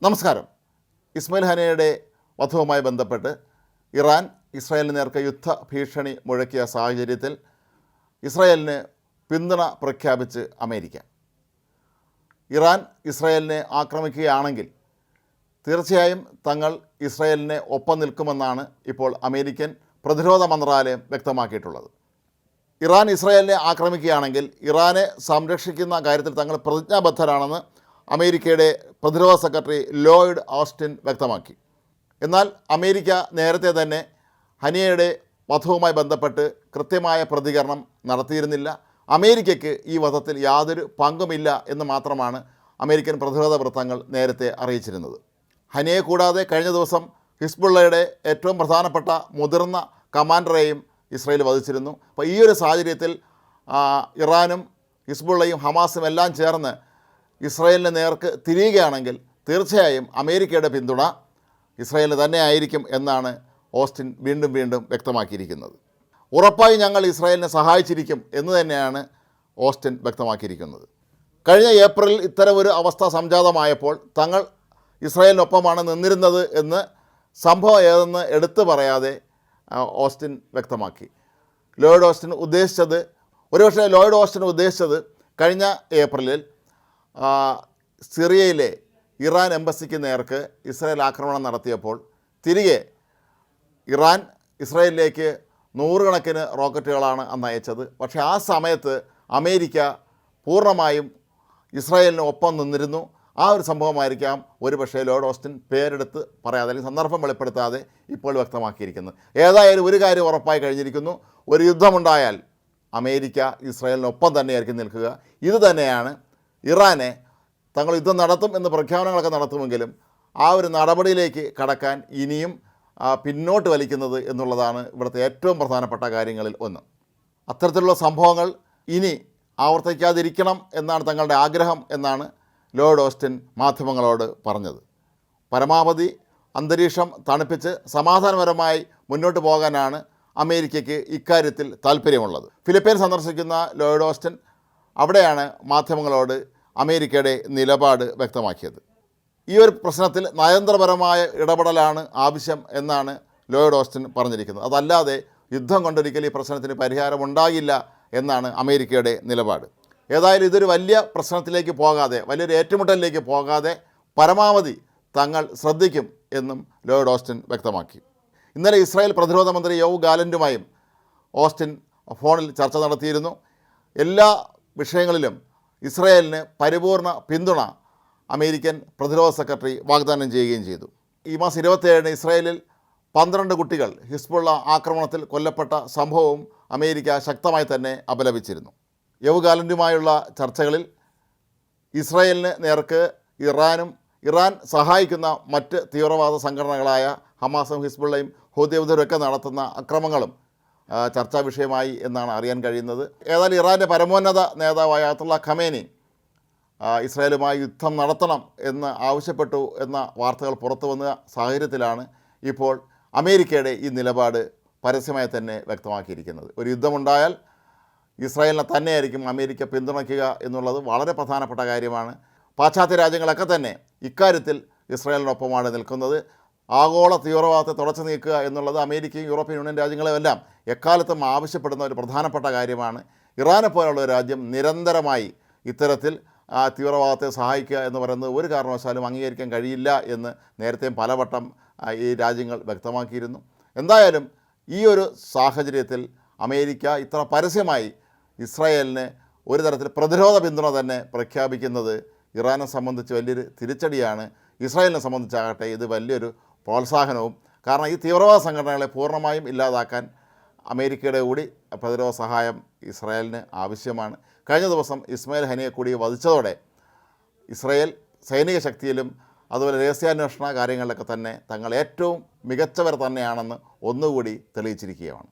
നമസ്കാരം. ഇസ്മായിൽ ഹനിയയുടെ വധവുമായി ബന്ധപ്പെട്ട് ഇറാൻ ഇസ്രായേലിന് നേർക്ക് യുദ്ധ ഭീഷണി മുഴക്കിയ സാഹചര്യത്തിൽ ഇസ്രായേലിന് പിന്തുണ പ്രഖ്യാപിച്ച് അമേരിക്ക. ഇറാൻ ഇസ്രായേലിനെ ആക്രമിക്കുകയാണെങ്കിൽ തീർച്ചയായും തങ്ങൾ ഇസ്രായേലിനെ ഒപ്പം നിൽക്കുമെന്നാണ് ഇപ്പോൾ അമേരിക്കൻ പ്രതിരോധ മന്ത്രാലയം വ്യക്തമാക്കിയിട്ടുള്ളത്. ഇറാൻ ഇസ്രായേലിനെ ആക്രമിക്കുകയാണെങ്കിൽ ഇറാനെ സംരക്ഷിക്കുന്ന കാര്യത്തിൽ തങ്ങൾ പ്രതിജ്ഞാബദ്ധരാണെന്ന് അമേരിക്കയുടെ പ്രതിരോധ സെക്രട്ടറി ലോയിഡ് ഓസ്റ്റിൻ വ്യക്തമാക്കി. എന്നാൽ അമേരിക്ക നേരത്തെ തന്നെ ഹനിയയുടെ വധവുമായി ബന്ധപ്പെട്ട് കൃത്യമായ പ്രതികരണം നടത്തിയിരുന്നില്ല. അമേരിക്കയ്ക്ക് ഈ വധത്തിൽ യാതൊരു പങ്കുമില്ല എന്ന് മാത്രമാണ് അമേരിക്കൻ പ്രതിരോധ വൃത്തങ്ങൾ നേരത്തെ അറിയിച്ചിരുന്നത്. ഹനിയെ കൂടാതെ കഴിഞ്ഞ ദിവസം ഹിസ്ബുള്ളയുടെ ഏറ്റവും പ്രധാനപ്പെട്ട മുതിർന്ന കമാൻഡറെയും ഇസ്രായേൽ വധിച്ചിരുന്നു. അപ്പോൾ ഈ ഒരു സാഹചര്യത്തിൽ ഇറാനും ഹിസ്ബുള്ളയും ഹമാസും എല്ലാം ചേർന്ന് ഇസ്രായേലിന് നേർക്ക് തിരിയുകയാണെങ്കിൽ തീർച്ചയായും അമേരിക്കയുടെ പിന്തുണ ഇസ്രായേലിന് തന്നെ ആയിരിക്കും എന്നാണ് ഓസ്റ്റിൻ വീണ്ടും വ്യക്തമാക്കിയിരിക്കുന്നത്. ഉറപ്പായും ഞങ്ങൾ ഇസ്രായേലിനെ സഹായിച്ചിരിക്കും എന്ന് തന്നെയാണ് ഓസ്റ്റിൻ വ്യക്തമാക്കിയിരിക്കുന്നത്. കഴിഞ്ഞ ഏപ്രിലിൽ ഇത്തരമൊരു അവസ്ഥ സംജാതമായപ്പോൾ തങ്ങൾ ഇസ്രായേലിനൊപ്പമാണ് നിന്നിരുന്നത് എന്ന് സംഭവം ഏതെന്ന് എടുത്തു പറയാതെ ഓസ്റ്റിൻ വ്യക്തമാക്കി. ലോയിഡ് ഓസ്റ്റിൻ ഉദ്ദേശിച്ചത് കഴിഞ്ഞ ഏപ്രിലിൽ സിറിയയിലെ ഇറാൻ എംബസിക്ക് നേർക്ക് ഇസ്രായേൽ ആക്രമണം നടത്തിയപ്പോൾ തിരികെ ഇറാൻ ഇസ്രായേലിലേക്ക് നൂറുകണക്കിന് റോക്കറ്റുകളാണ് അന്ന് അയച്ചത്. പക്ഷേ ആ സമയത്ത് അമേരിക്ക പൂർണ്ണമായും ഇസ്രായേലിന് ഒപ്പം നിന്നിരുന്നു. ആ ഒരു സംഭവമായിരിക്കാം ഒരുപക്ഷേ ലോയിഡ് ഓസ്റ്റിൻ പേരെടുത്ത് പറയാതെ അല്ലെങ്കിൽ സന്ദർഭം വെളിപ്പെടുത്താതെ ഇപ്പോൾ വ്യക്തമാക്കിയിരിക്കുന്നത്. ഏതായാലും ഒരു കാര്യം ഉറപ്പായി കഴിഞ്ഞിരിക്കുന്നു: ഒരു യുദ്ധമുണ്ടായാൽ അമേരിക്ക ഇസ്രായേലിനൊപ്പം തന്നെയായിരിക്കും നിൽക്കുക. ഇത് തന്നെയാണ് ഇറാനെ തങ്ങൾ യുദ്ധം നടത്തും എന്ന് പ്രഖ്യാപനങ്ങളൊക്കെ നടത്തുമെങ്കിലും ആ ഒരു നടപടിയിലേക്ക് കടക്കാൻ ഇനിയും പിന്നോട്ട് വലിക്കുന്നത് എന്നുള്ളതാണ് ഇവിടുത്തെ ഏറ്റവും പ്രധാനപ്പെട്ട കാര്യങ്ങളിൽ ഒന്ന്. അത്തരത്തിലുള്ള സംഭവങ്ങൾ ഇനി ആവർത്തിക്കാതിരിക്കണം എന്നാണ് തങ്ങളുടെ ആഗ്രഹം എന്നാണ് ലോയിഡ് ഓസ്റ്റിൻ മാധ്യമങ്ങളോട് പറഞ്ഞത്. പരമാവധി അന്തരീക്ഷം തണുപ്പിച്ച് സമാധാനപരമായി മുന്നോട്ട് പോകാനാണ് അമേരിക്കയ്ക്ക് ഇക്കാര്യത്തിൽ താല്പര്യമുള്ളത്. ഫിലിപ്പൈൻ സന്ദർശിക്കുന്ന ലോയിഡ് ഓസ്റ്റിൻ അവിടെയാണ് മാധ്യമങ്ങളോട് അമേരിക്കയുടെ നിലപാട് വ്യക്തമാക്കിയത്. ഈ ഒരു പ്രശ്നത്തിൽ നയതന്ത്രപരമായ ഇടപെടലാണ് ആവശ്യം എന്നാണ് ലോയിഡ് ഓസ്റ്റിൻ പറഞ്ഞിരിക്കുന്നത്. അതല്ലാതെ യുദ്ധം കൊണ്ടൊരിക്കലും ഈ പ്രശ്നത്തിന് പരിഹാരമുണ്ടാകില്ല എന്നാണ് അമേരിക്കയുടെ നിലപാട്. ഏതായാലും ഇതൊരു വലിയ പ്രശ്നത്തിലേക്ക് പോകാതെ, വലിയൊരു ഏറ്റുമുട്ടലിലേക്ക് പോകാതെ പരമാവധി തങ്ങൾ ശ്രദ്ധിക്കും എന്നും ലോയിഡ് ഓസ്റ്റിൻ വ്യക്തമാക്കി. ഇന്നലെ ഇസ്രായേൽ പ്രതിരോധ മന്ത്രി യോവ് ഗാലൻറ്റുമായും ഓസ്റ്റിൻ ഫോണിൽ ചർച്ച നടത്തിയിരുന്നു. എല്ലാ വിഷയങ്ങളിലും ഇസ്രായേലിന് പരിപൂർണ പിന്തുണ അമേരിക്കൻ പ്രതിരോധ സെക്രട്ടറി വാഗ്ദാനം ചെയ്യുകയും ചെയ്തു. ഈ മാസം 27 ഇസ്രായേലിൽ 12 കുട്ടികൾ ഹിസ്ബുള്ള ആക്രമണത്തിൽ കൊല്ലപ്പെട്ട സംഭവവും അമേരിക്ക ശക്തമായി തന്നെ അപലപിച്ചിരുന്നു. യോവ് ഗാലൻറ്റുമായുള്ള ചർച്ചകളിൽ ഇസ്രായേലിന് നേർക്ക് ഇറാൻ സഹായിക്കുന്ന മറ്റ് തീവ്രവാദ സംഘടനകളായ ഹമാസും ഹിസ്ബുള്ളയും ഹൂതിയുമൊക്കെ നടത്തുന്ന അക്രമങ്ങളും ചർച്ചാ വിഷയമായി എന്നാണ് അറിയാൻ കഴിയുന്നത്. ഏതായാലും ഇറാൻ്റെ പരമോന്നത നേതാവായ അയത്തുള്ള ഖമേനി ഇസ്രായേലുമായി യുദ്ധം നടത്തണം എന്ന് ആവശ്യപ്പെട്ടു എന്ന വാർത്തകൾ പുറത്തു വന്ന സാഹചര്യത്തിലാണ് ഇപ്പോൾ അമേരിക്കയുടെ ഈ നിലപാട് പരസ്യമായി തന്നെ വ്യക്തമാക്കിയിരിക്കുന്നത്. ഒരു യുദ്ധമുണ്ടായാൽ ഇസ്രായേലിനെ തന്നെയായിരിക്കും അമേരിക്ക പിന്തുണയ്ക്കുക എന്നുള്ളത് വളരെ പ്രധാനപ്പെട്ട കാര്യമാണ്. പാശ്ചാത്യ രാജ്യങ്ങളൊക്കെ തന്നെ ഇക്കാര്യത്തിൽ ഇസ്രായേലിനൊപ്പമാണ് നിൽക്കുന്നത്. ആഗോള തീവ്രവാദത്തെ തുടച്ചു നീക്കുക എന്നുള്ളത് അമേരിക്കയും യൂറോപ്യൻ യൂണിയൻ രാജ്യങ്ങളുമെല്ലാം എക്കാലത്തും ആവശ്യപ്പെടുന്ന ഒരു പ്രധാനപ്പെട്ട കാര്യമാണ്. ഇറാനെ പോലുള്ള ഒരു രാജ്യം നിരന്തരമായി ഇത്തരത്തിൽ തീവ്രവാദത്തെ സഹായിക്കുക എന്ന് പറയുന്നത് ഒരു കാരണവശാലും അംഗീകരിക്കാൻ കഴിയില്ല എന്ന് നേരത്തെയും പലവട്ടം ഈ രാജ്യങ്ങൾ വ്യക്തമാക്കിയിരുന്നു. എന്തായാലും ഈ ഒരു സാഹചര്യത്തിൽ അമേരിക്ക ഇത്ര പരസ്യമായി ഇസ്രായേലിന് ഒരു തരത്തിൽ പ്രതിരോധ പിന്തുണ തന്നെ പ്രഖ്യാപിക്കുന്നത് ഇറാനെ സംബന്ധിച്ച് വലിയൊരു തിരിച്ചടിയാണ്. ഇസ്രായേലിനെ സംബന്ധിച്ചാകട്ടെ ഇത് വലിയൊരു പ്രോത്സാഹനവും. കാരണം ഈ തീവ്രവാദ സംഘടനകളെ പൂർണ്ണമായും ഇല്ലാതാക്കാൻ അമേരിക്കയുടെ കൂടി പ്രതിരോധ സഹായം ഇസ്രായേലിന് ആവശ്യമാണ്. കഴിഞ്ഞ ദിവസം ഇസ്മായിൽ ഹനിയെ കൂടി വധിച്ചതോടെ ഇസ്രായേൽ സൈനിക ശക്തിയിലും അതുപോലെ രഹസ്യാന്വേഷണ കാര്യങ്ങളിലൊക്കെ തന്നെ തങ്ങൾ ഏറ്റവും മികച്ചവർ തന്നെയാണെന്ന് ഒന്നുകൂടി തെളിയിച്ചിരിക്കുകയാണ്.